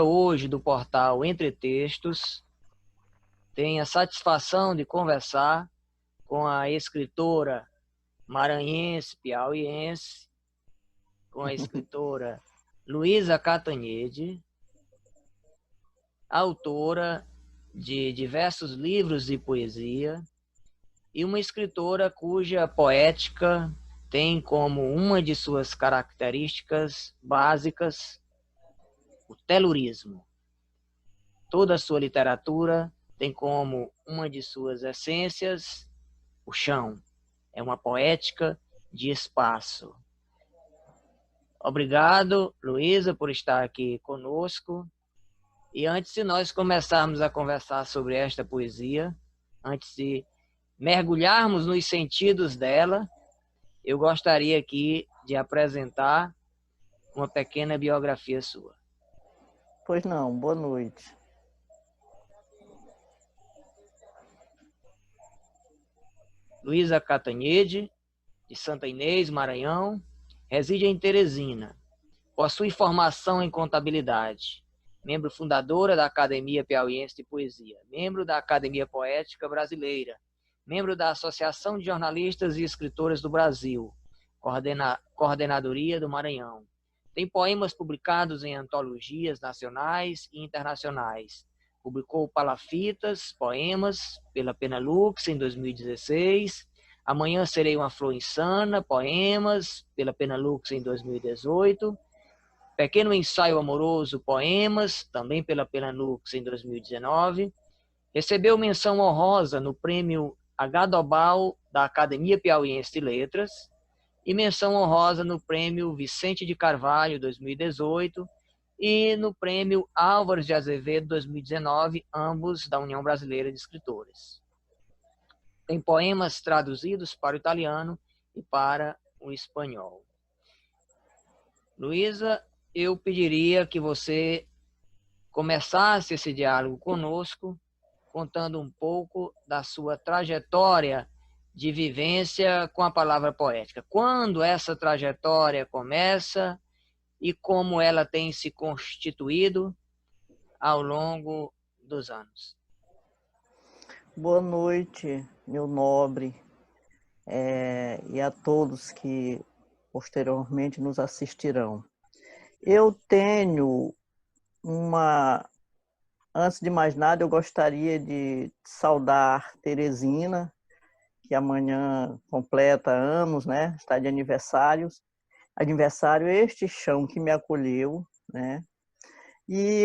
hoje do portal Entre Textos. Tenho a satisfação de conversar com a escritora maranhense, piauiense, com a escritora Luísa Catanhede, autora de diversos livros de poesia e uma escritora cuja poética tem como uma de suas características básicas o telurismo. Toda a sua literatura tem como uma de suas essências o chão. É uma poética de espaço. Obrigado, Luísa, por estar aqui conosco. E antes de nós começarmos a conversar sobre esta poesia, antes de mergulharmos nos sentidos dela, eu gostaria aqui de apresentar uma pequena biografia sua. Pois não, boa noite. Luísa Catanhede, de Santa Inês, Maranhão, reside em Teresina. Possui formação em contabilidade. Membro fundadora da Academia Piauiense de Poesia. Membro da Academia Poética Brasileira. Membro da Associação de Jornalistas e Escritores do Brasil. Coordenadoria do Maranhão. Tem poemas publicados em antologias nacionais e internacionais. Publicou Palafitas, poemas, pela Penalux, em 2016. Amanhã Serei uma Flor Insana, poemas, pela Penalux, em 2018. Pequeno Ensaio Amoroso, poemas, também pela Penalux, em 2019. Recebeu menção honrosa no Prêmio H. Dobal da Academia Piauiense de Letras e menção honrosa no Prêmio Vicente de Carvalho, 2018, e no Prêmio Álvares de Azevedo 2019, ambos da União Brasileira de Escritores. Tem poemas traduzidos para o italiano e para o espanhol. Luísa, eu pediria que você começasse esse diálogo conosco, contando um pouco da sua trajetória de vivência com a palavra poética. Quando essa trajetória começa e como ela tem se constituído ao longo dos anos. Boa noite, meu nobre, e a todos que posteriormente nos assistirão. Eu tenho Antes de mais nada, eu gostaria de saudar Teresina, que amanhã completa anos, né? Está de aniversário, este chão que me acolheu, né? E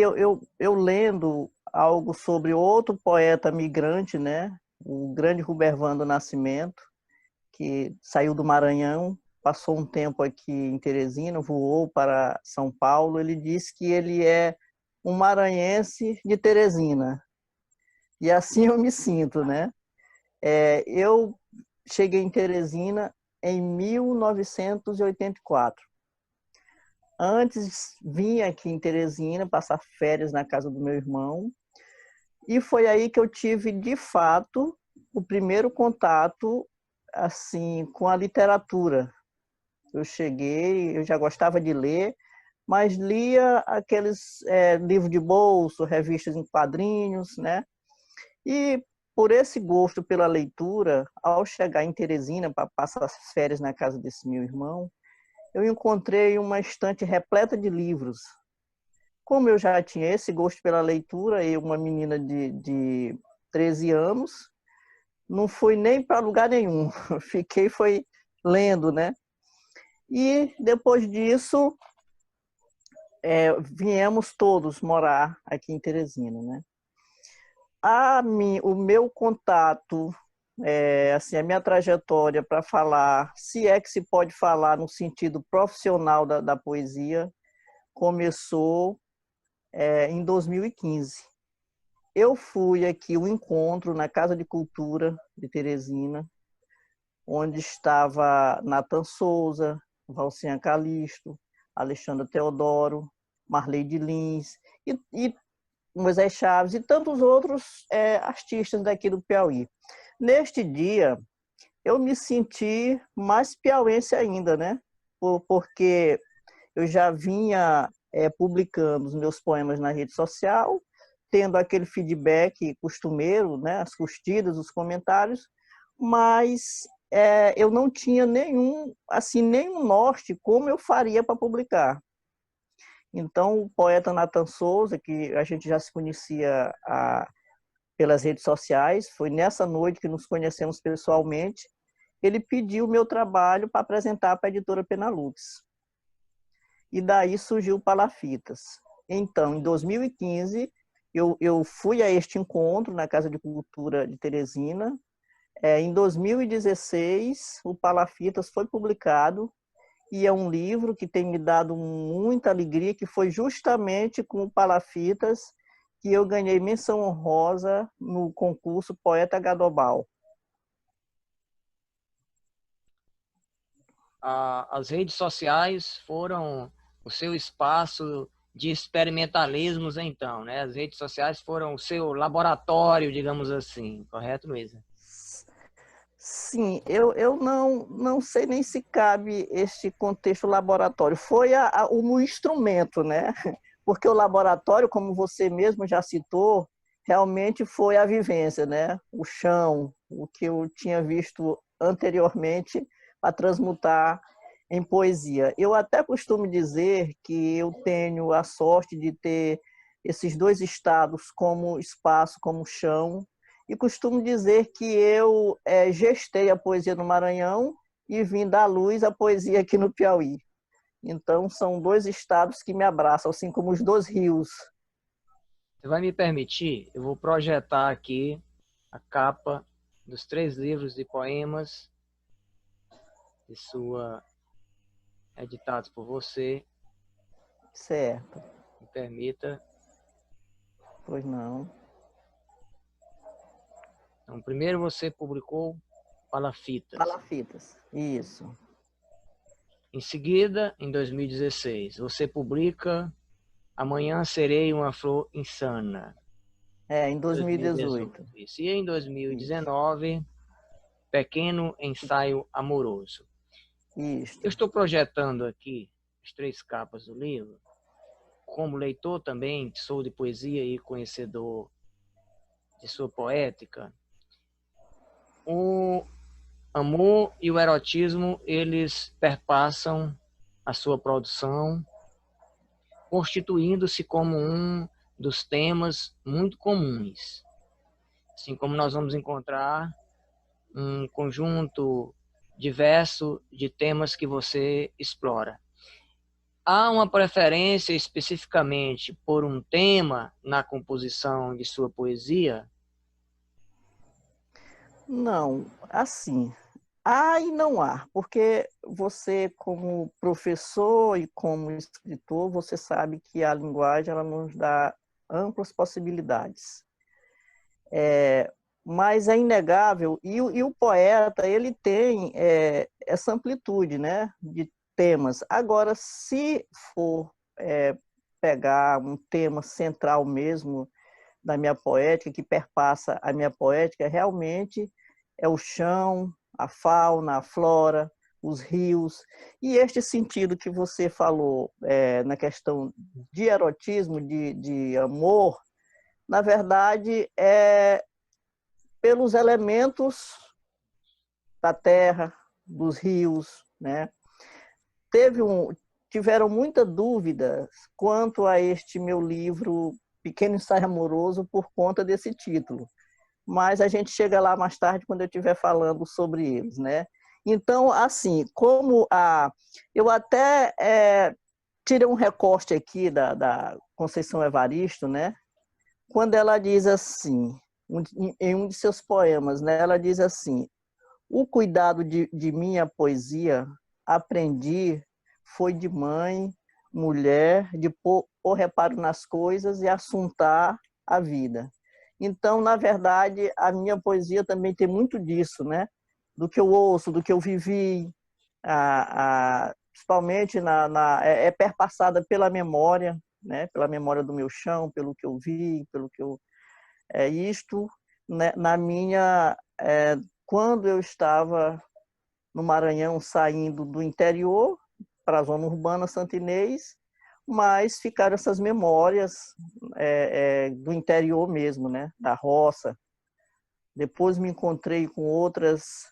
eu lendo algo sobre outro poeta migrante, né? O grande Rubervando Nascimento, que saiu do Maranhão, passou um tempo aqui em Teresina, voou para São Paulo. Ele disse que ele é um maranhense de Teresina. E assim eu me sinto, né? Eu cheguei em Teresina em 1984. Antes vim aqui em Teresina passar férias na casa do meu irmão, e foi aí que eu tive, de fato, o primeiro contato assim com a literatura. Eu cheguei, eu já gostava de ler, mas lia aqueles livros de bolso, revistas em quadrinhos, né? E por esse gosto pela leitura, ao chegar em Teresina para passar as férias na casa desse meu irmão, eu encontrei uma estante repleta de livros. Como eu já tinha esse gosto pela leitura, e uma menina de 13 anos, não fui nem para lugar nenhum, foi lendo, né? E depois disso, viemos todos morar aqui em Teresina, né? O meu contato, assim, a minha trajetória para falar, se é que se pode falar no sentido profissional da poesia, começou em 2015. Eu fui aqui um encontro na Casa de Cultura de Teresina, onde estava Nathan Souza, Valcinha Calixto, Alexandre Teodoro, Marleide Lins e Moisés Chaves e tantos outros artistas daqui do Piauí. Neste dia, eu me senti mais piauiense ainda, né? Porque eu já vinha publicando os meus poemas na rede social, tendo aquele feedback costumeiro, né, as curtidas, os comentários, mas eu não tinha nenhum norte como eu faria para publicar. Então, o poeta Nathan Souza, que a gente já se conhecia pelas redes sociais, foi nessa noite que nos conhecemos pessoalmente, ele pediu o meu trabalho para apresentar para a editora Penalux. E daí surgiu o Palafitas. Então, em 2015, eu fui a este encontro na Casa de Cultura de Teresina. Em 2016, o Palafitas foi publicado e é um livro que tem me dado muita alegria, que foi justamente com o Palafitas que eu ganhei menção honrosa no concurso Poeta Gadobal. As redes sociais foram o seu espaço de experimentalismos, então, né? As redes sociais foram o seu laboratório, digamos assim, correto, Luísa? Sim, eu não sei nem se cabe este contexto laboratório. Foi o instrumento, né? Porque o laboratório, como você mesmo já citou, realmente foi a vivência, né? O chão, o que eu tinha visto anteriormente para transmutar em poesia. Eu até costumo dizer que eu tenho a sorte de ter esses dois estados como espaço, como chão, e costumo dizer que eu gestei a poesia no Maranhão e vim dar luz à poesia aqui no Piauí. Então, são dois estados que me abraçam, assim como os dois rios. Você vai me permitir? Eu vou projetar aqui a capa dos 3 livros de poemas de sua, editados por você. Certo. Me permita. Pois não. Então, primeiro você publicou Palafitas. Palafitas, isso. Em seguida, em 2016, você publica Amanhã Serei uma Flor Insana. Em 2018. Isso. E em 2019, isso. Pequeno Ensaio Amoroso. Isso. Eu estou projetando aqui as 3 capas do livro. Como leitor também, sou de poesia e conhecedor de sua poética. O amor e o erotismo, eles perpassam a sua produção, constituindo-se como um dos temas muito comuns. Assim como nós vamos encontrar um conjunto diverso de temas que você explora. Há uma preferência especificamente por um tema na composição de sua poesia? Não, assim, há e não há, porque você, como professor e como escritor, você sabe que a linguagem ela nos dá amplas possibilidades. Mas é inegável, e o poeta ele tem essa amplitude, né, de temas. Agora, se for pegar um tema central mesmo da minha poética, que perpassa a minha poética, realmente é o chão, a fauna, a flora, os rios, e este sentido que você falou na questão de erotismo, de amor, na verdade, é pelos elementos da terra, dos rios, né? Tiveram muita dúvida quanto a este meu livro Pequeno Ensaio Amoroso por conta desse título, mas a gente chega lá mais tarde quando eu estiver falando sobre eles, né? Então, assim, eu até tirei um recorte aqui da Conceição Evaristo, né? Quando ela diz assim, em um de seus poemas, né? Ela diz assim: o cuidado de minha poesia aprendi foi de mãe, mulher, de pôr reparo nas coisas e assuntar a vida. Então, na verdade, a minha poesia também tem muito disso, né? Do que eu ouço, do que eu vivi, principalmente é perpassada pela memória, né? Pela memória do meu chão, pelo que eu vi, pelo que eu isto, né? Quando eu estava no Maranhão, saindo do interior para a zona urbana Santo Inês, mas ficaram essas memórias do interior mesmo, né? Da roça. Depois me encontrei com outras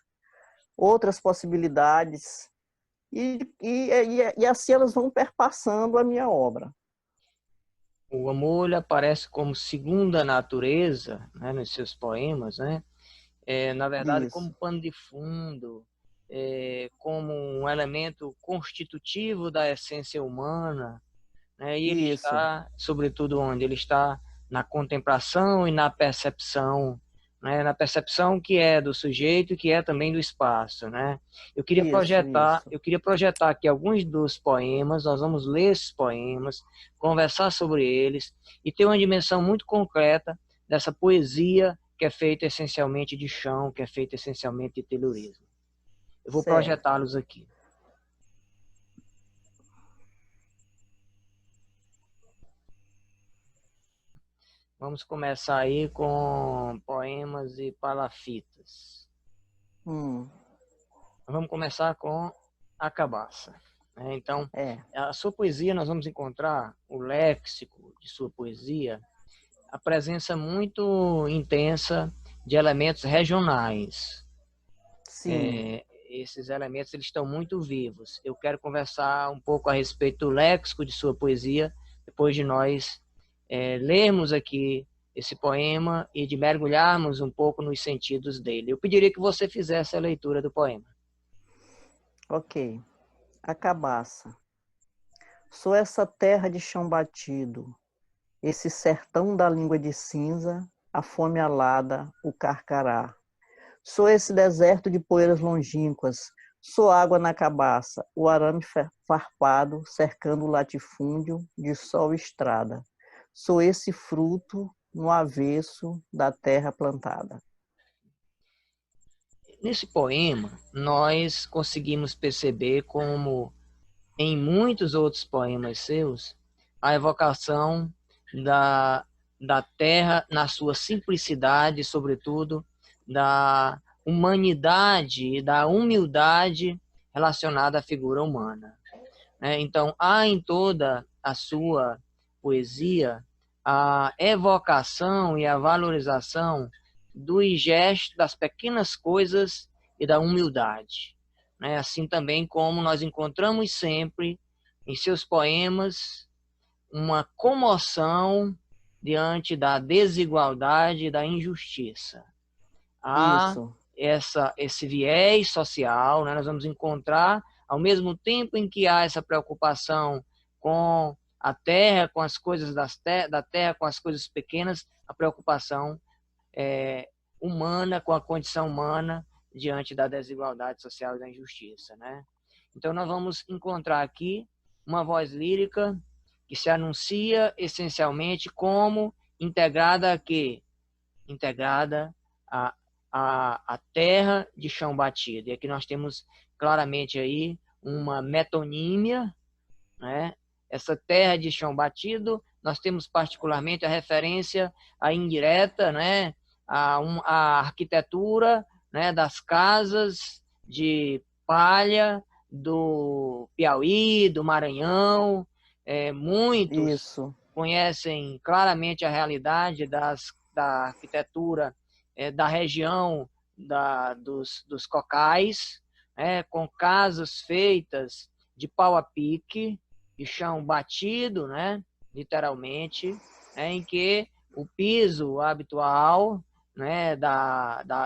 possibilidades e assim elas vão perpassando a minha obra. O amor ele aparece como segunda natureza, né, nos seus poemas, né? Na verdade, como Isso, pano de fundo, como um elemento constitutivo da essência humana, né? E ele isso, está, sobretudo, onde ele está na contemplação e na percepção, né? Na percepção que é do sujeito, que é também do espaço, né? isso. Eu queria projetar aqui alguns dos poemas. Nós vamos ler esses poemas, conversar sobre eles e ter uma dimensão muito concreta dessa poesia que é feita essencialmente de chão, que é feita essencialmente de telhurismo. Eu vou Certo. projetá-los aqui. Vamos começar aí com poemas e palafitas. Hum, Vamos começar com a cabaça. Então, é, a sua poesia, nós vamos encontrar o léxico de sua poesia, a presença muito intensa de elementos regionais. sim. Esses elementos eles estão muito vivos. Eu quero conversar um pouco a respeito do léxico de sua poesia, depois de nós lermos aqui esse poema e de mergulharmos um pouco nos sentidos dele. Eu pediria que você fizesse a leitura do poema. Ok. A cabaça. Sou essa terra de chão batido, esse sertão da língua de cinza, a fome alada, o carcará. Sou esse deserto de poeiras longínquas, sou água na cabaça, o arame farpado cercando o latifúndio de sol e estrada. Sou esse fruto no avesso da terra plantada. Nesse poema, nós conseguimos perceber como em muitos outros poemas seus, a evocação da, da terra na sua simplicidade, sobretudo, da humanidade e da humildade relacionada à figura humana. Então, há em toda a sua poesia a evocação e a valorização dos gestos, das pequenas coisas e da humildade. Assim também como nós encontramos sempre em seus poemas uma comoção diante da desigualdade e da injustiça. Há Isso, esse viés social, nós vamos encontrar, ao mesmo tempo em que há essa preocupação com a terra, com as coisas da terra, com as coisas pequenas, a preocupação humana, com a condição humana diante da desigualdade social e da injustiça. Então, nós vamos encontrar aqui uma voz lírica que se anuncia essencialmente como integrada a quê? Integrada a, a terra de chão batido. E aqui nós temos claramente aí uma metonímia, né? Essa terra de chão batido, nós temos particularmente a referência à indireta, né? A arquitetura, né? Das casas de palha do Piauí, do Maranhão. Muitos isso, conhecem claramente a realidade da arquitetura da região dos cocais, com casas feitas de pau a pique, de chão batido, literalmente, em que o piso habitual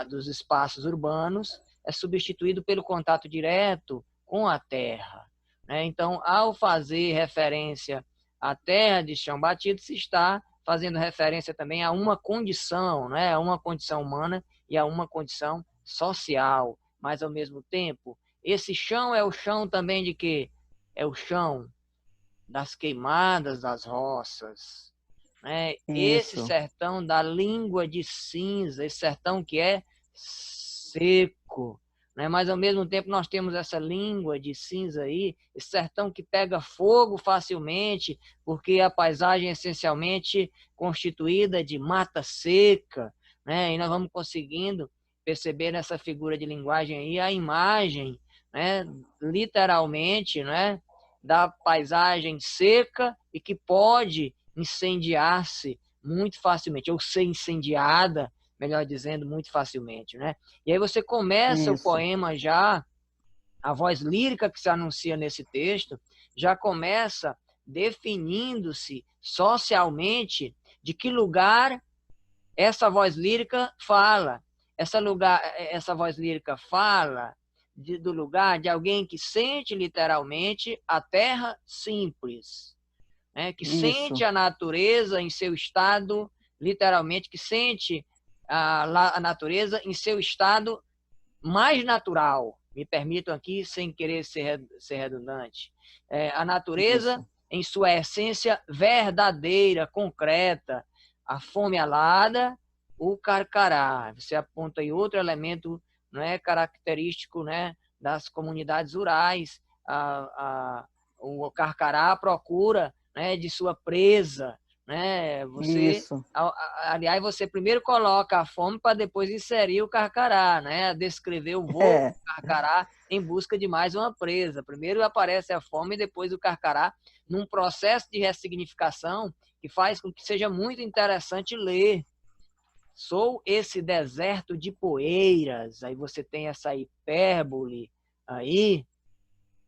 dos espaços urbanos é substituído pelo contato direto com a terra. Então, ao fazer referência à terra de chão batido, se está fazendo referência também a uma condição, a uma condição humana e a uma condição social. Mas, ao mesmo tempo, esse chão é o chão também de quê? É o chão das queimadas das roças. Esse isso, sertão da língua de cinza, esse sertão que é seco, mas ao mesmo tempo nós temos essa língua de cinza aí, esse sertão que pega fogo facilmente, porque a paisagem é essencialmente constituída de mata seca, e nós vamos conseguindo perceber nessa figura de linguagem aí a imagem, literalmente, da paisagem seca e que pode incendiar-se muito facilmente, ou ser incendiada, melhor dizendo, muito facilmente, né? E aí você começa o Isso. poema já, a voz lírica que se anuncia nesse texto, já começa definindo-se socialmente de que lugar essa voz lírica fala. Essa voz lírica fala do lugar de alguém que sente literalmente a terra simples, né? Que sente Isso. a natureza em seu estado, literalmente, que sente a natureza em seu estado mais natural. Me permitam aqui, sem querer ser redundante. A natureza Isso. em sua essência verdadeira, concreta, a fome alada, o carcará. Você aponta aí outro elemento, não é, característico, né, das comunidades rurais. O carcará à procura, né, de sua presa, né? Isso. Aliás, você primeiro coloca a fome para depois inserir o carcará, né? Descrever o voo É, do carcará em busca de mais uma presa. Primeiro aparece a fome e depois o carcará, num processo de ressignificação que faz com que seja muito interessante ler. Sou esse deserto de poeiras. Aí você tem essa hipérbole aí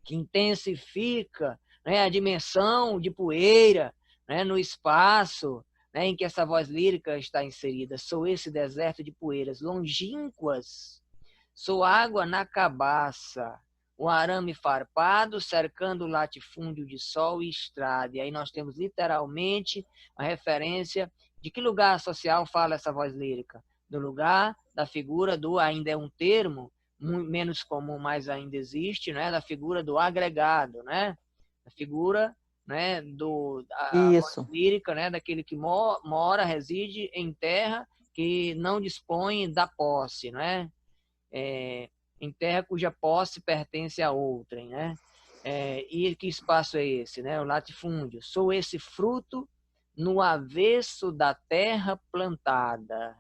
que intensifica, né, a dimensão de poeira, né, no espaço, né, em que essa voz lírica está inserida. Sou esse deserto de poeiras longínquas, sou água na cabaça, o arame farpado cercando o latifúndio de sol e estrada. E aí nós temos literalmente a referência de que lugar social fala essa voz lírica? Do lugar da figura do, ainda é um termo, menos comum, mas ainda existe, né? Da figura do agregado, né? A figura, né, a voz isso. lírica, né, daquele que mora, reside em terra que não dispõe da posse, né? Em terra cuja posse pertence a outrem, né? E que espaço é esse, né? O latifúndio. Sou esse fruto no avesso da terra plantada.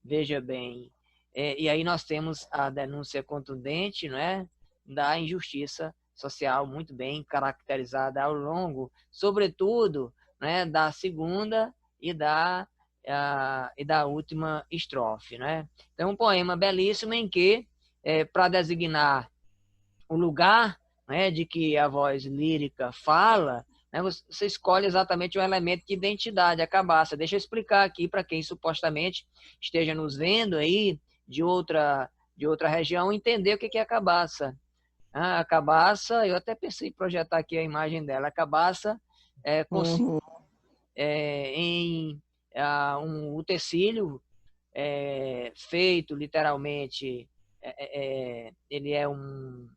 Veja bem, e aí nós temos a denúncia contundente, não é, da injustiça social muito bem caracterizada ao longo, sobretudo, né, da segunda e da última estrofe, né? Então, um poema belíssimo em que, para designar o lugar, né, de que a voz lírica fala, né, você escolhe exatamente o elemento de identidade, a cabaça. Deixa eu explicar aqui para quem supostamente esteja nos vendo aí de outra região, entender o que é a cabaça. A cabaça, eu até pensei em projetar aqui a imagem dela. A cabaça consiste Uhum. em um utensílio feito literalmente, ele é um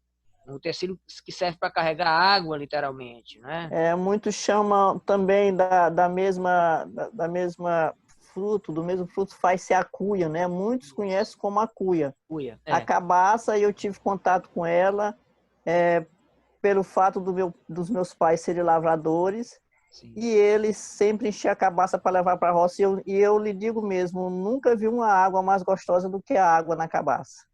tecido que serve para carregar água, literalmente, né? Muitos chamam também da mesma fruto, do mesmo fruto faz-se a cuia, né? Muitos conhecem como a cuia. Cuia, A cabaça, eu tive contato com ela pelo fato dos meus pais serem lavradores, sim. e eles sempre enchiam a cabaça para levar para a roça. E eu lhe digo mesmo, nunca vi uma água mais gostosa do que a água na cabaça.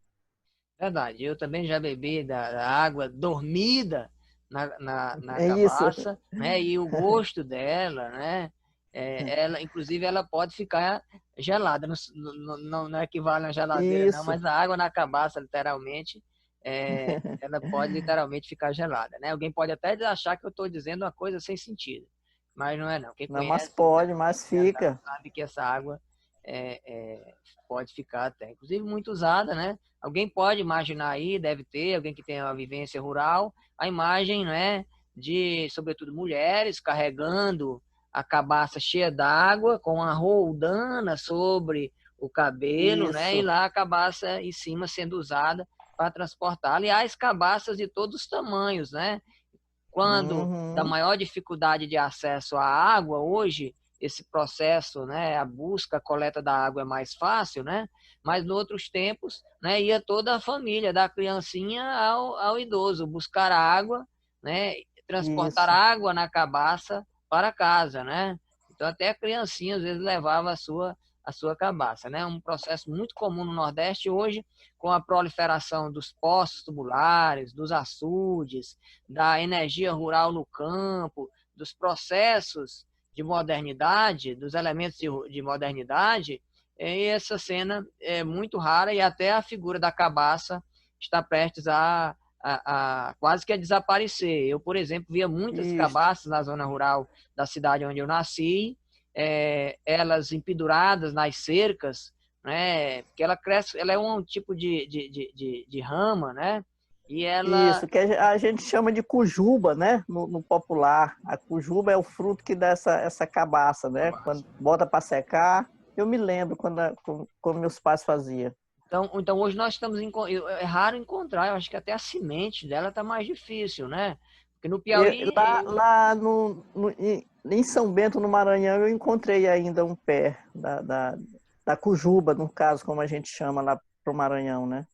Verdade, eu também já bebi da água dormida na É isso. cabaça, né? E o gosto dela, né? Ela, inclusive, ela pode ficar gelada, não equivale a geladeira, não, Isso. mas a água na cabaça, literalmente, ela pode literalmente ficar gelada, né? Alguém pode até achar que eu estou dizendo uma coisa sem sentido, mas não é não. Quem Não, mas conhece, né, pode, mas fica. sabe que essa água é, é, pode ficar até, inclusive, muito usada, né? Alguém pode imaginar aí, deve ter, alguém que tem uma vivência rural, a imagem, né, de, sobretudo, mulheres carregando a cabaça cheia d'água com a roldana sobre o cabelo, né, e Isso. lá a cabaça em cima sendo usada para transportar. Aliás, cabaças de todos os tamanhos, né? Quando da Uhum. maior dificuldade de acesso à água, hoje esse processo, né, a busca, a coleta da água é mais fácil, né? Mas nos outros tempos, né, ia toda a família, da criancinha ao idoso, buscar água, né, transportar Isso. água na cabaça para casa, né? Então até a criancinha às vezes levava a sua cabaça, né? Um processo muito comum no Nordeste hoje, com a proliferação dos poços tubulares, dos açudes, da energia rural no campo, dos processos de modernidade, dos elementos de modernidade, e essa cena é muito rara e até a figura da cabaça está prestes a quase que a desaparecer. Eu, por exemplo, via muitas Isso. cabaças na zona rural da cidade onde eu nasci, elas empeduradas nas cercas, né? Porque ela cresce, ela é um tipo de rama, né? E ela... Isso, que a gente chama de cujuba, né? No popular. A cujuba é o fruto que dá essa cabaça, né? Quando bota para secar. Eu me lembro quando meus pais faziam. Então hoje nós estamos é raro encontrar, eu acho que até a semente dela está mais difícil, né? Porque no Lá, Piauí... lá em São Bento, no Maranhão, eu encontrei ainda um pé da cujuba, no caso, como a gente chama lá pro Maranhão, né?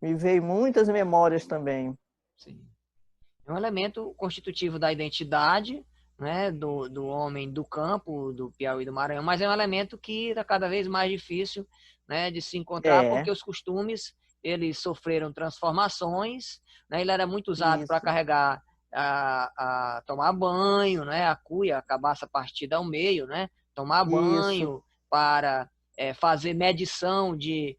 Me veio muitas memórias também. Sim. É um elemento constitutivo da identidade, né, do homem do campo, do Piauí e do Maranhão, mas é um elemento que está cada vez mais difícil, né, de se encontrar, É, porque os costumes eles sofreram transformações, né, ele era muito usado para isso, carregar, a tomar banho, né, a cuia, a cabaça partida ao meio, né, tomar isso, banho para fazer medição de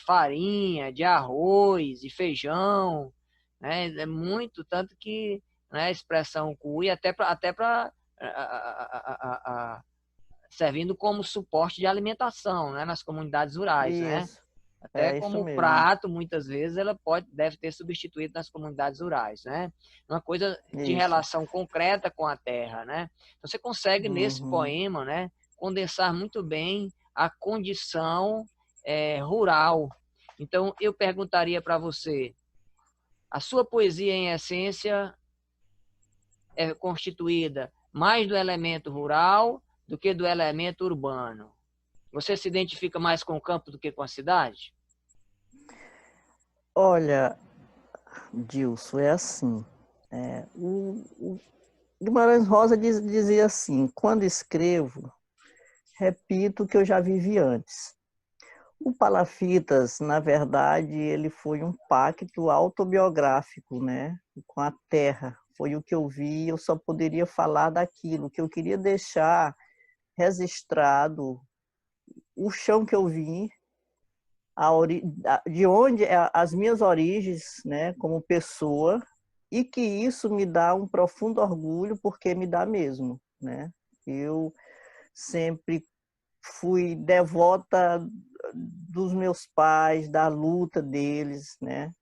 farinha, de arroz, de feijão, né? É muito, tanto que, né, a expressão cuia até para servindo como suporte de alimentação, né, nas comunidades rurais, né? isso, Até é isso como mesmo, prato, muitas vezes ela deve ter substituído nas comunidades rurais, né? Uma coisa de isso. relação concreta com a terra, né? Então, você consegue nesse Uhum. poema, né, condensar muito bem a condição rural. Então, eu perguntaria para você: a sua poesia, em essência, é constituída mais do elemento rural do que do elemento urbano? Você se identifica mais com o campo do que com a cidade? Olha, Dilson, é assim. O Guimarães Rosa dizia assim: quando escrevo, repito o que eu já vivi antes. O Palafitas, na verdade, ele foi um pacto autobiográfico, né, com a terra. Foi o que eu vi, eu só poderia falar daquilo, que eu queria deixar registrado o chão que eu vim, de onde as minhas origens, né, como pessoa, e que isso me dá um profundo orgulho, porque me dá mesmo, né? Eu sempre fui devota dos meus pais, da luta deles, né?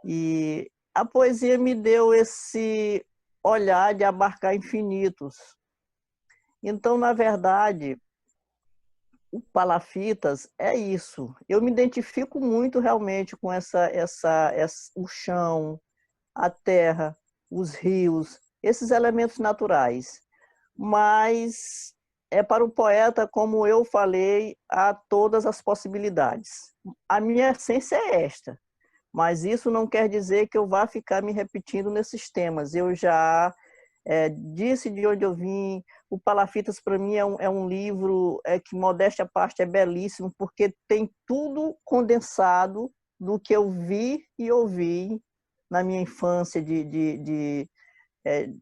E a poesia me deu esse olhar de abarcar infinitos. Então, na verdade, o Palafitas é isso. Eu me identifico muito realmente com o chão, a terra, os rios, esses elementos naturais. Mas é para o poeta, como eu falei, há todas as possibilidades. A minha essência é esta, mas isso não quer dizer que eu vá ficar me repetindo nesses temas. Eu já disse de onde eu vim. O Palafitas, para mim, é um livro que, modéstia à parte, é belíssimo, porque tem tudo condensado do que eu vi e ouvi na minha infância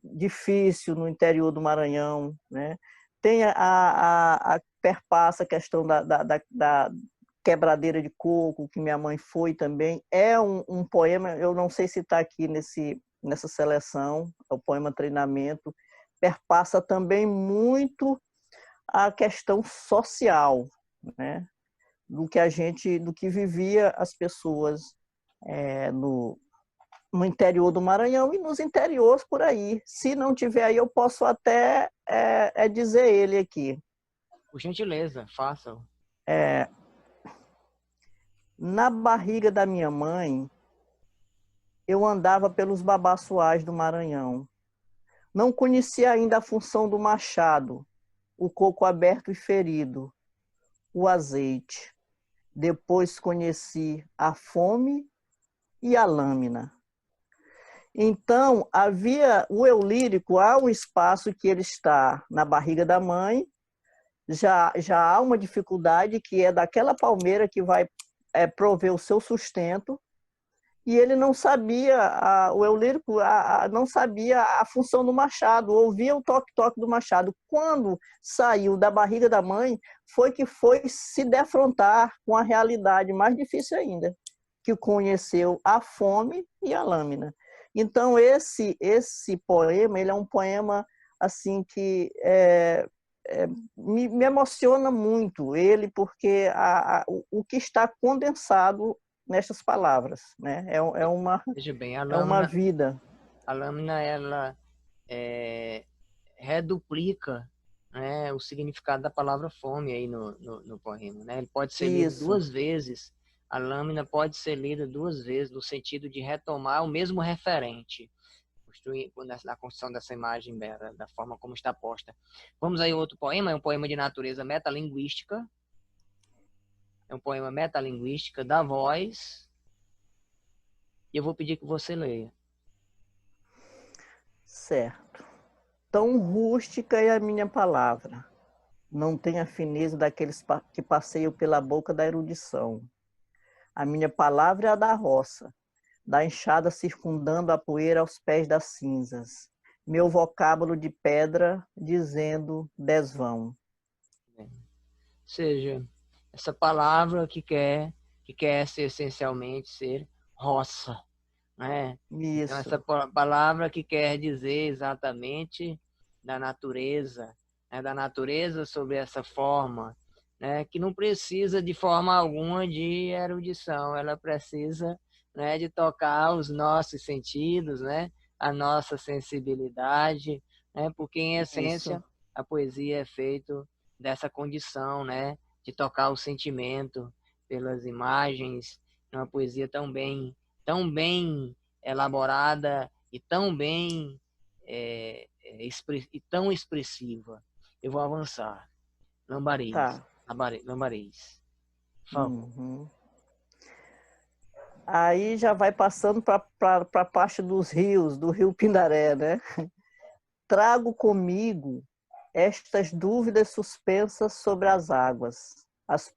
difícil no interior do Maranhão, né? Tem perpassa a questão da quebradeira de coco, que minha mãe foi também. É um poema, eu não sei se está aqui nessa seleção, é o poema Treinamento, perpassa também muito a questão social, né? Do que vivia as pessoas no interior do Maranhão e nos interiores por aí. Se não tiver aí, eu posso até dizer ele aqui. Por gentileza, faça. É, na barriga da minha mãe, eu andava pelos babaçoais do Maranhão. Não conhecia ainda a função do machado, o coco aberto e ferido, o azeite. Depois conheci a fome e a lâmina. Então, havia o eu lírico, há um espaço que ele está na barriga da mãe, já há uma dificuldade que é daquela palmeira que vai prover o seu sustento, e ele não sabia, o Eulírico não sabia a função do machado, ouvia o toque-toque do machado. Quando saiu da barriga da mãe, foi que foi se defrontar com a realidade mais difícil ainda, que conheceu a fome e a lâmina. Então, esse poema, ele é um poema assim que me emociona muito, ele, porque o que está condensado nestas palavras, né? Veja bem, a uma vida. A lâmina, ela reduplica, né, o significado da palavra fome aí no poema, né? Ele pode ser lido duas vezes, a lâmina pode ser lida duas vezes, no sentido de retomar o mesmo referente, na construção dessa imagem bela, da forma como está posta. Vamos aí outro poema, é um poema de natureza metalinguística, é um poema metalinguística da voz, e eu vou pedir que você leia. Certo. Tão rústica é a minha palavra, não tem a fineza daqueles que passeiam pela boca da erudição. A minha palavra é a da roça, da enxada circundando a poeira aos pés das cinzas. Meu vocábulo de pedra dizendo desvão. Ou seja, essa palavra que quer ser, essencialmente ser roça, né? Isso. Então, essa palavra que quer dizer exatamente da natureza, né? Da natureza sobre essa forma, né? Que não precisa de forma alguma de erudição, ela precisa, né, de tocar os nossos sentidos, né? A nossa sensibilidade, né? Porque em essência Isso. a poesia é feita dessa condição, né, de tocar o sentimento pelas imagens, uma poesia tão bem elaborada e tão bem e tão expressiva. Eu vou avançar. Lambarês. Tá. Lambarês. Por favor. Uhum. Aí já vai passando para a parte dos rios, do rio Pindaré, né? Trago comigo estas dúvidas suspensas sobre as águas. As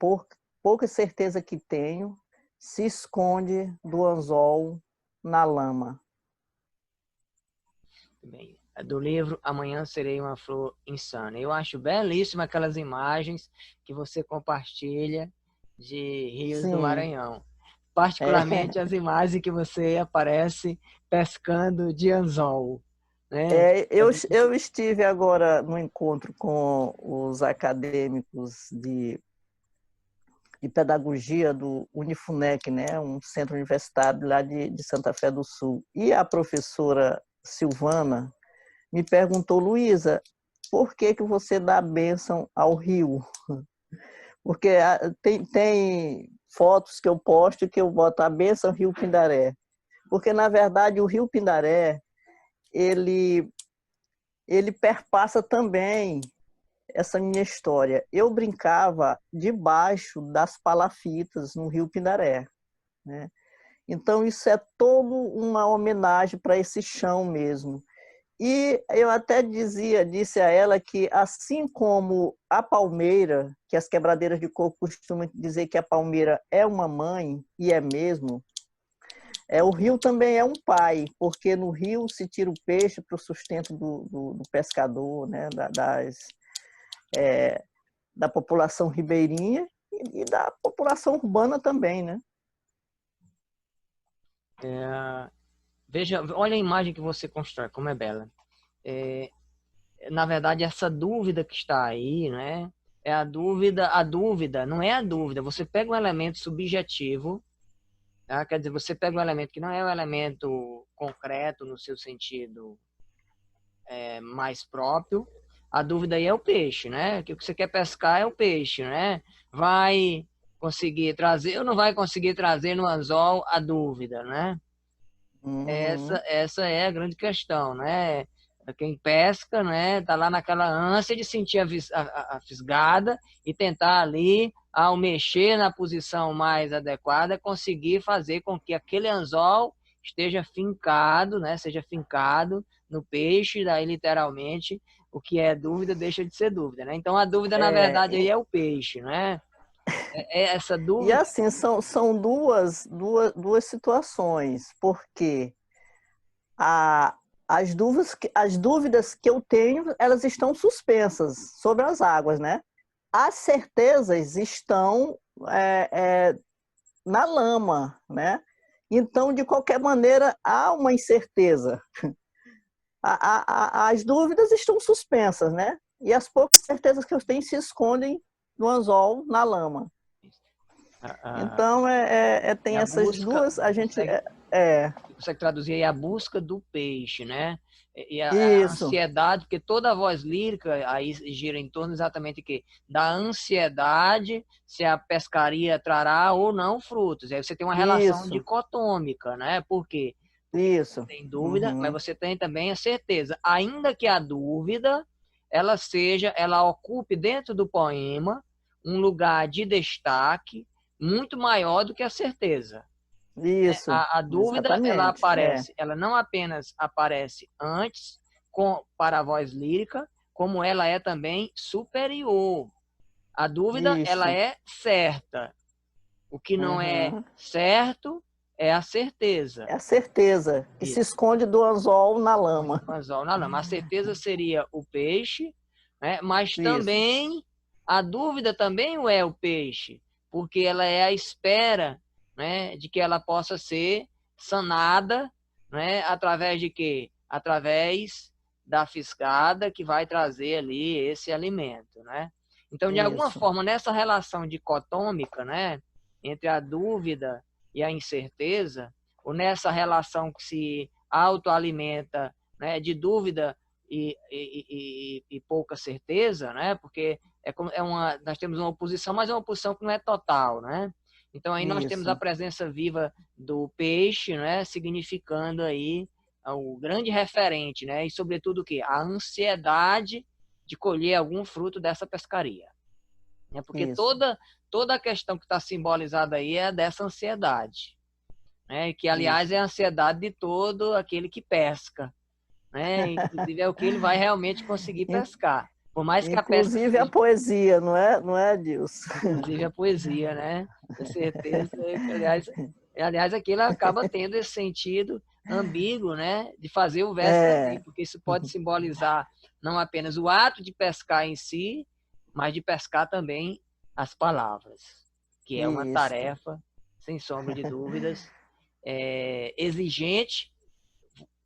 poucas certeza que tenho se esconde do anzol na lama. Bem, do livro Amanhã Serei uma Flor Insana. Eu acho belíssima aquelas imagens que você compartilha de rios do Maranhão. Particularmente as imagens que você aparece pescando de anzol. Né? Eu estive agora no encontro com os acadêmicos de pedagogia do Unifunec, né? Um centro universitário lá de Santa Fé do Sul. E a professora Silvana me perguntou: Luísa, por que você dá bênção ao rio? Porque tem fotos que eu posto que eu boto a bênção Rio Pindaré. Porque, na verdade, o Rio Pindaré, ele perpassa também essa minha história. Eu brincava debaixo das palafitas no Rio Pindaré, né? Então, isso é toda uma homenagem para esse chão mesmo. E eu até disse a ela que, assim como a palmeira, que as quebradeiras de coco costumam dizer que a palmeira é uma mãe, e é mesmo, o rio também é um pai, porque no rio se tira o peixe para o sustento do pescador, né? Da população ribeirinha e da população urbana também, né? Veja, olha a imagem que você constrói, como é bela. Na verdade, essa dúvida que está aí, né? É a dúvida não é a dúvida. Você pega um elemento subjetivo, tá? Quer dizer, você pega um elemento que não é um elemento concreto no seu sentido mais próprio. A dúvida aí é o peixe, né? Que o que você quer pescar é o peixe, né? Vai conseguir trazer ou não vai conseguir trazer no anzol a dúvida, né? Uhum. Essa é a grande questão, né? Quem pesca, né, tá lá naquela ânsia de sentir a fisgada e tentar ali, ao mexer na posição mais adequada, conseguir fazer com que aquele anzol esteja fincado, né? Seja fincado no peixe, daí literalmente o que é dúvida deixa de ser dúvida, né? Então a dúvida, na verdade, aí é o peixe, né? É essa E dúvida. assim, são duas situações, porque a, as dúvidas que eu tenho, elas estão suspensas sobre as águas, né? As certezas estão na lama, né? Então, de qualquer maneira, há uma incerteza. As dúvidas estão suspensas, né? E as poucas certezas que eu tenho se escondem no anzol, na lama. Então, E tem a essas busca, duas, a gente... consegue traduzir aí a busca do peixe, né? E a Isso, ansiedade, porque toda a voz lírica aí gira em torno exatamente que da ansiedade se a pescaria trará ou não frutos. Aí você tem uma relação isso, dicotômica, né? Por quê? Porque você isso. tem dúvida, mas Uhum. você tem também a certeza. Ainda que a dúvida ela ocupe dentro do poema um lugar de destaque muito maior do que a certeza. Isso, A dúvida, ela exatamente. aparece, ela não apenas aparece antes para a voz lírica, como ela é também superior. A dúvida, ela Isso. é certa. O que não é Uhum. certo é a certeza. É a certeza que se Isso. esconde do anzol na lama. O anzol na lama. A certeza seria o peixe, né? Mas Isso, também a dúvida também o é o peixe, porque ela é a espera, né, de que ela possa ser sanada, né, através de quê? Através da fisgada que vai trazer ali esse alimento, né? Então, de alguma isso, forma, nessa relação dicotômica, né, entre a dúvida e a incerteza, ou nessa relação que se autoalimenta, né, de dúvida e pouca certeza, né? Porque nós temos uma oposição, mas é uma oposição que não é total, né? Então aí nós temos a isso, presença viva do peixe, né? Significando aí o grande referente, né? E sobretudo o que? A ansiedade de colher algum fruto dessa pescaria, né? Porque isso, toda a questão que está simbolizada aí é dessa ansiedade, né? Que aliás isso. é a ansiedade de todo aquele que pesca, né? Inclusive é o que ele vai realmente conseguir pescar. Por mais que a pesca Inclusive a seja, poesia, não é, Dilson? inclusive a poesia, né? Com certeza, que, aliás, aquilo acaba tendo esse sentido ambíguo, né? De fazer o verso também, É, porque isso pode simbolizar não apenas o ato de pescar em si, mas de pescar também as palavras, que é uma isso. tarefa, sem sombra de dúvidas, exigente.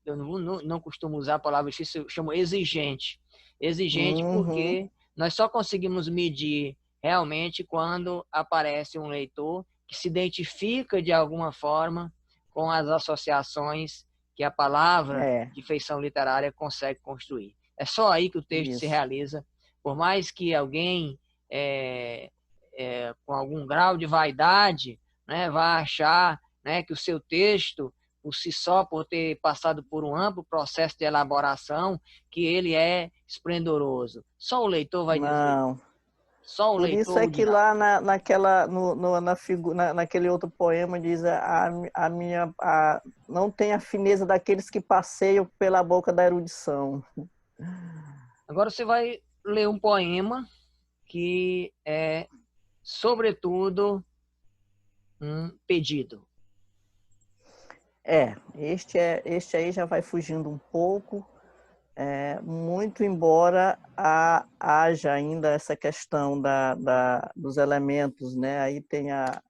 Eu não costumo usar a palavra difícil, eu chamo exigente. Exigente Uhum, porque nós só conseguimos medir realmente quando aparece um leitor que se identifica de alguma forma com as associações que a palavra é, de feição literária consegue construir. É só aí que o texto se isso. realiza. Por mais que alguém com algum grau de vaidade, né, vá achar, né, que o seu texto por si só, por ter passado por um amplo processo de elaboração, que ele é esplendoroso. Só o leitor vai dizer isso. Não. Só o Por isso leitor é o que dirá. lá naquela, naquele outro poema diz a minha, não tem a fineza daqueles que passeiam pela boca da erudição. Agora você vai ler um poema que é, sobretudo, um pedido. Este aí já vai fugindo um pouco, muito embora haja ainda essa questão dos elementos, né? Aí tem a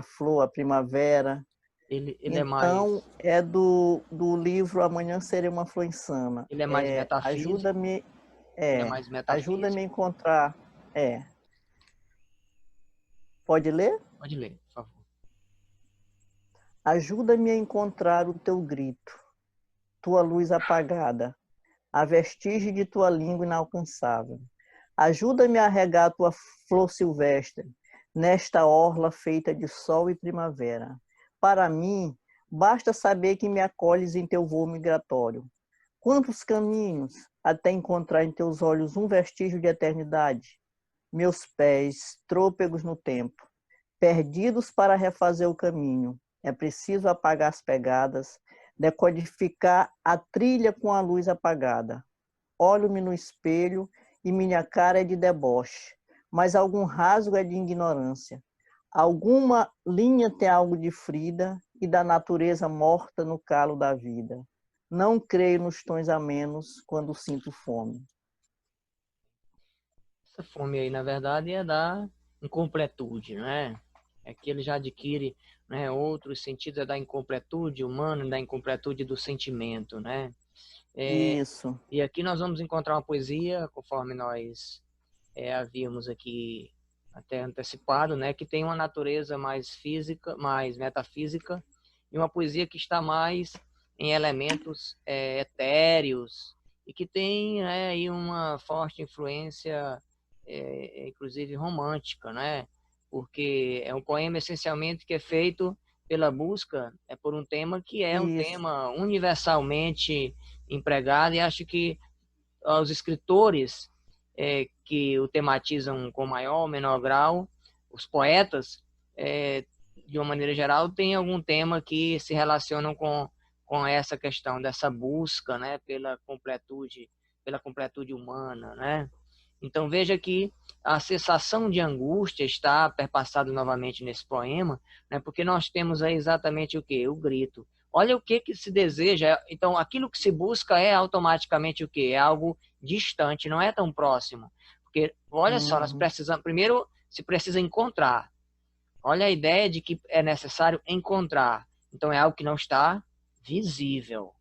flor, a primavera. Ele Então, é do livro Amanhã Serei uma Flor Insana. é mais metafísico, Ajuda-me, ele é mais ajuda-me a metafísico. encontrar. Pode ler? Pode ler, por favor. Ajuda-me a encontrar o teu grito, tua luz apagada, a vestígio de tua língua inalcançável. Ajuda-me a regar tua flor silvestre, nesta orla feita de sol e primavera. Para mim, basta saber que me acolhes em teu voo migratório. Quantos caminhos até encontrar em teus olhos um vestígio de eternidade? Meus pés, trôpegos no tempo, perdidos para refazer o caminho. É preciso apagar as pegadas, decodificar a trilha com a luz apagada. Olho-me no espelho e minha cara é de deboche, mas algum rasgo é de ignorância. Alguma linha tem algo de Frida e da natureza morta no calo da vida. Não creio nos tons amenos quando sinto fome. Essa fome aí, na verdade, é da incompletude, né? É que ele já adquire, né, outros sentidos, é da incompletude humana, da incompletude do sentimento, né? Isso. E aqui nós vamos encontrar uma poesia, conforme nós havíamos aqui até antecipado, né, que tem uma natureza mais física, mais metafísica, e uma poesia que está mais em elementos etéreos e que tem, né, aí uma forte influência, inclusive romântica, né, porque é um poema essencialmente que é feito pela busca por um tema que é um Isso. tema universalmente empregado, e acho que os escritores que o tematizam com maior ou menor grau, os poetas, de uma maneira geral, têm algum tema que se relacionam com essa questão dessa busca, né, pela completude humana, né? Então veja que a sensação de angústia está perpassada novamente nesse poema, né, porque nós temos aí exatamente o quê? O grito. Olha o que se deseja. Então, aquilo que se busca é automaticamente o quê? É algo distante, não é tão próximo. Porque, olha só, nós precisamos, primeiro se precisa encontrar. Olha a ideia de que é necessário encontrar. Então, é algo que não está visível,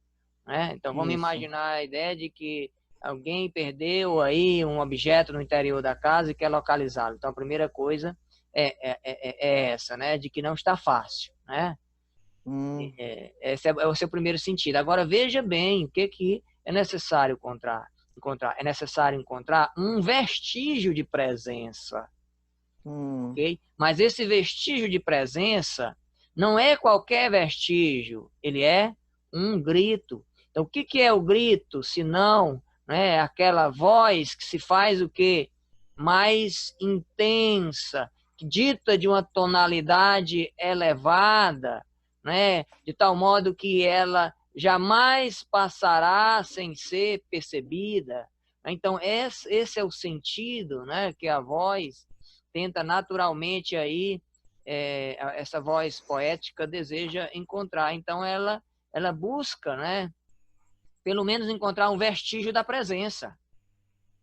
né? Então, vamos Isso. imaginar a ideia de que alguém perdeu aí um objeto no interior da casa e quer localizá-lo. Então, a primeira coisa é essa, né? De que não está fácil, né? Esse é o seu primeiro sentido. Agora, veja bem o que é necessário encontrar. É necessário encontrar um vestígio de presença. Okay? Mas esse vestígio de presença não é qualquer vestígio, ele é um grito. Então, o que é o grito, se não, né, aquela voz que se faz o quê? Mais intensa, dita de uma tonalidade elevada, né, de tal modo que ela jamais passará sem ser percebida. Então, esse é o sentido, né, que a voz tenta naturalmente aí, essa voz poética deseja encontrar. Então, ela busca, né, pelo menos encontrar um vestígio da presença.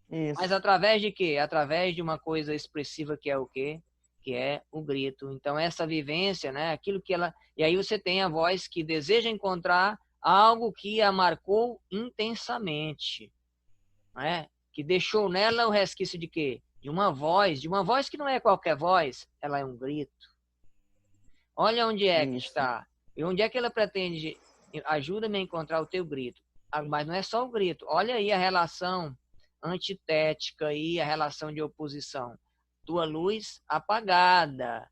Isso. Mas através de quê? Através de uma coisa expressiva que é o quê? Que é o grito. Então, essa vivência, né, aquilo que ela... E aí você tem a voz que deseja encontrar algo que a marcou intensamente, né? Que deixou nela o resquício de quê? De uma voz que não é qualquer voz, ela é um grito. Olha onde é que está. E onde é que ela pretende? Ajuda-me a encontrar o teu grito. Mas não é só o grito. Olha aí a relação antitética aí, a relação de oposição. Tua luz apagada.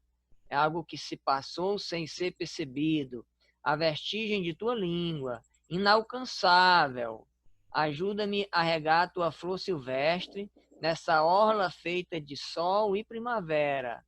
É algo que se passou sem ser percebido. A vestigem de tua língua, inalcançável. Ajuda-me a regar tua flor silvestre nessa orla feita de sol e primavera.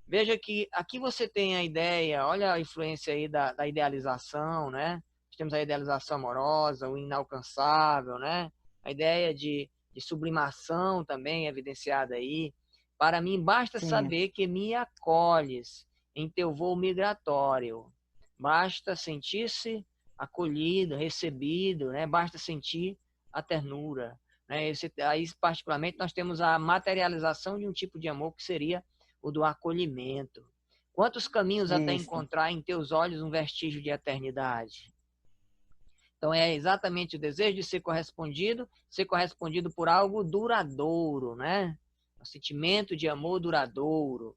Veja que aqui você tem a ideia, olha a influência aí da idealização, né? Nós temos a idealização amorosa, o inalcançável, né? A ideia de sublimação também evidenciada aí. Para mim, basta saber que me acolhes em teu voo migratório. Basta sentir-se acolhido, recebido, né? Basta sentir a ternura, né? Aí, particularmente, nós temos a materialização de um tipo de amor que seria o do acolhimento. Quantos caminhos até encontrar em teus olhos um vestígio de eternidade? Então é exatamente o desejo de ser correspondido por algo duradouro, né? Um sentimento de amor duradouro,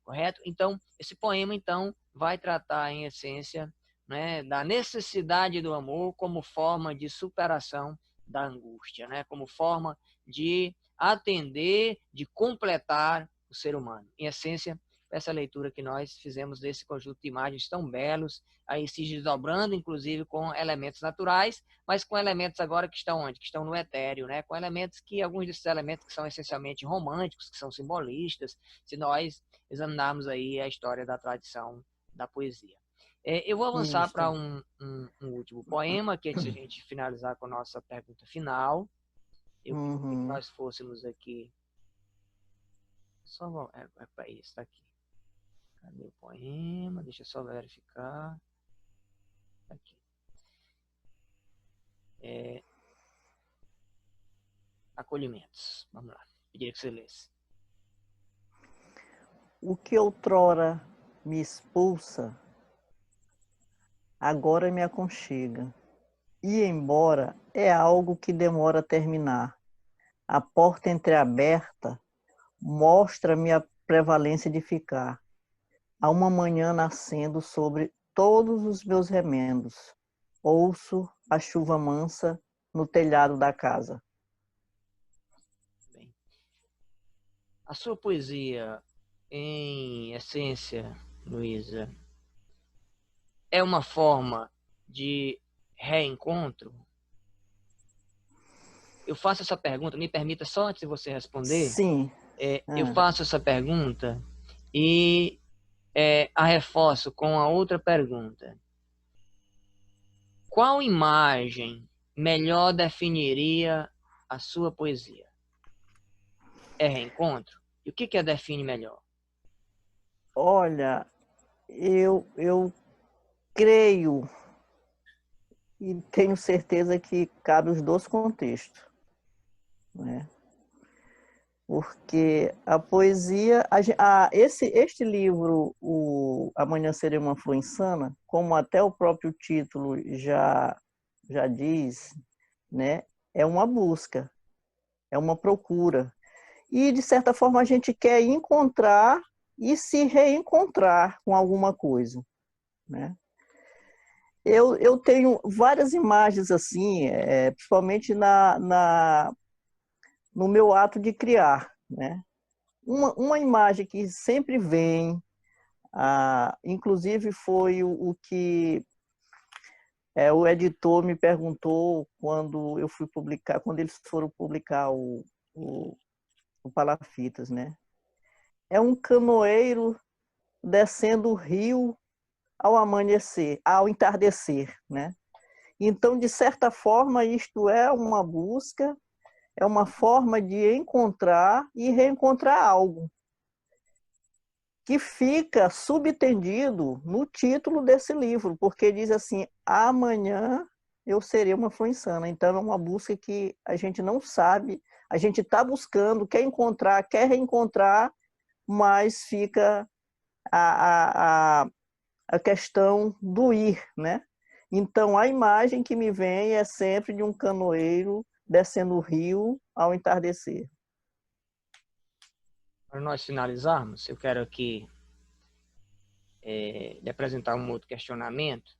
correto? Então, esse poema então vai tratar em essência, né, da necessidade do amor como forma de superação da angústia, né? Como forma de atender, de completar o ser humano. Em essência, essa leitura que nós fizemos desse conjunto de imagens tão belos, aí se desdobrando, inclusive, com elementos naturais, mas com elementos agora que estão onde? Que estão no etéreo, né? Com elementos que, alguns desses elementos que são essencialmente românticos, que são simbolistas, se nós examinarmos aí a história da tradição da poesia. Eu vou avançar para Isso. um último poema, que antes de a gente finalizar com a nossa pergunta final, eu queria que Uhum. nós fôssemos aqui. Só para isso, tá aqui. Cadê o poema? Deixa eu só verificar. Tá aqui. Acolhimentos. Vamos lá. Pediria que você lesse. O que outrora me expulsa, agora me aconchega. Ir embora é algo que demora a terminar. A porta entreaberta mostra-me a prevalência de ficar. Há uma manhã nascendo sobre todos os meus remendos. Ouço a chuva mansa no telhado da casa. Bem, a sua poesia, em essência, Luísa, é uma forma de reencontro? Eu faço essa pergunta, me permita só antes de você responder, Sim. eu faço essa pergunta e a reforço com a outra pergunta. Qual imagem melhor definiria a sua poesia? É reencontro? E o que define melhor? Olha, eu creio e tenho certeza que cabe os dois contextos, né? Porque a poesia, este livro, o Amanhã Serei uma Flor Insana, como até o próprio título já diz, né? É uma busca, é uma procura. E, de certa forma, a gente quer encontrar e se reencontrar com alguma coisa, né? Eu tenho várias imagens assim, principalmente no meu ato de criar, né? Uma imagem que sempre vem, inclusive foi o que o editor me perguntou quando eu fui publicar, quando eles foram publicar o Palafitas, né? É um canoeiro descendo o rio ao amanhecer, ao entardecer, né? Então, de certa forma, isto é uma busca, é uma forma de encontrar e reencontrar algo que fica subtendido no título desse livro, porque diz assim: amanhã eu serei uma flor insana. Então, é uma busca que a gente não sabe, a gente está buscando, quer encontrar, quer reencontrar, mas fica a questão do ir, né? Então, a imagem que me vem é sempre de um canoeiro descendo o rio ao entardecer. Para nós finalizarmos, eu quero aqui lhe apresentar um outro questionamento.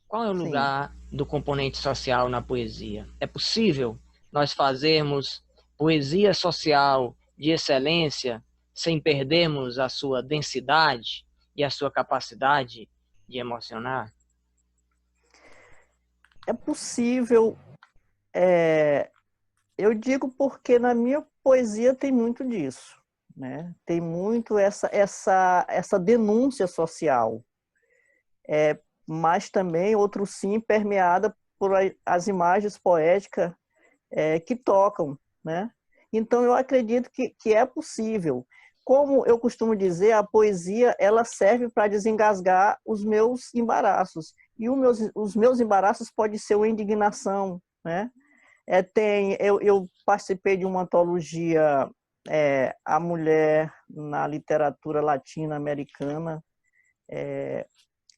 Qual é o Sim. lugar do componente social na poesia? É possível nós fazermos poesia social de excelência sem perdermos a sua densidade e a sua capacidade de emocionar? É possível, eu digo porque na minha poesia tem muito disso, né? Tem muito essa denúncia social, mas também, outro sim, permeada por as imagens poéticas que tocam, né? Então, eu acredito que é possível. Como eu costumo dizer, a poesia ela serve para desengasgar os meus embaraços. E os meus embaraços podem ser uma indignação, né? Eu participei de uma antologia, A Mulher na Literatura Latino-Americana,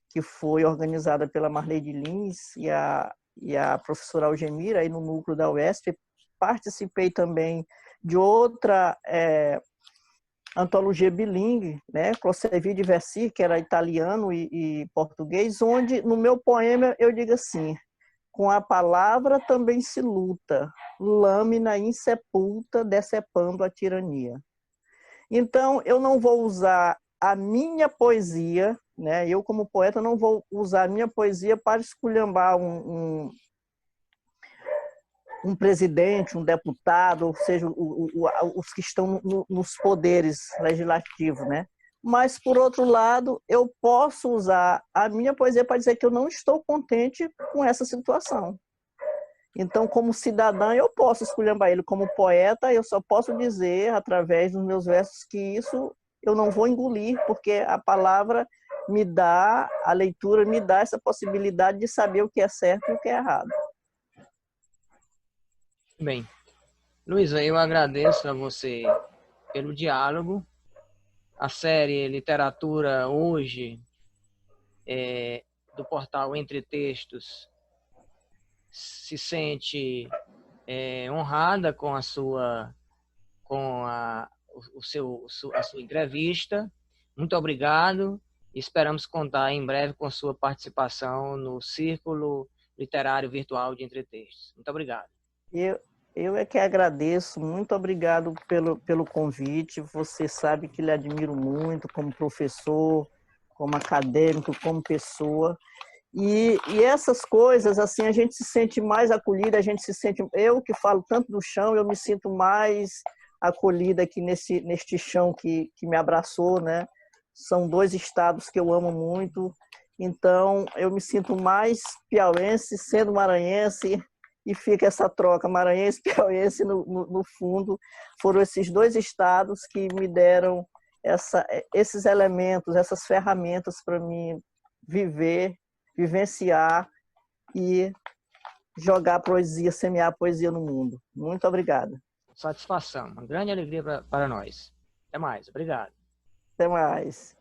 que foi organizada pela Marleide Lins e a professora Algemira, aí no núcleo da UESP. Participei também de outra antologia bilingue, né, Closevi di Versi, que era italiano e português, onde no meu poema eu digo assim: com a palavra também se luta, lâmina insepulta decepando a tirania. Então, eu não vou usar a minha poesia, né? Eu, como poeta, não vou usar a minha poesia para esculhambar um presidente, um deputado, ou seja, os que estão nos poderes legislativos, né? mas, por outro lado, eu posso usar a minha poesia para dizer que eu não estou contente com essa situação. Então, como cidadã, eu posso esculhambar ele. Como poeta, eu só posso dizer, através dos meus versos, que isso eu não vou engolir, porque a palavra me dá, a leitura me dá essa possibilidade de saber o que é certo e o que é errado. Bem, Luísa, eu agradeço a você pelo diálogo. A série Literatura Hoje, do portal Entre Textos, se sente honrada com a sua entrevista. Muito obrigado. Esperamos contar em breve com sua participação no Círculo Literário Virtual de Entre Textos. Muito obrigado. Eu é que agradeço, muito obrigado pelo convite. Você sabe que lhe admiro muito como professor, como acadêmico, como pessoa. E essas coisas, assim, a gente se sente mais acolhida, a gente se sente... Eu que falo tanto do chão, eu me sinto mais acolhida aqui neste chão que me abraçou, né? São 2 estados que eu amo muito, então eu me sinto mais piauense sendo maranhense, e fica essa troca, maranhense e piauense no fundo. Foram esses 2 estados que me deram esses elementos, essas ferramentas para mim vivenciar e jogar poesia, semear poesia no mundo. Muito obrigada. Satisfação, uma grande alegria para nós. Até mais, obrigado. Até mais.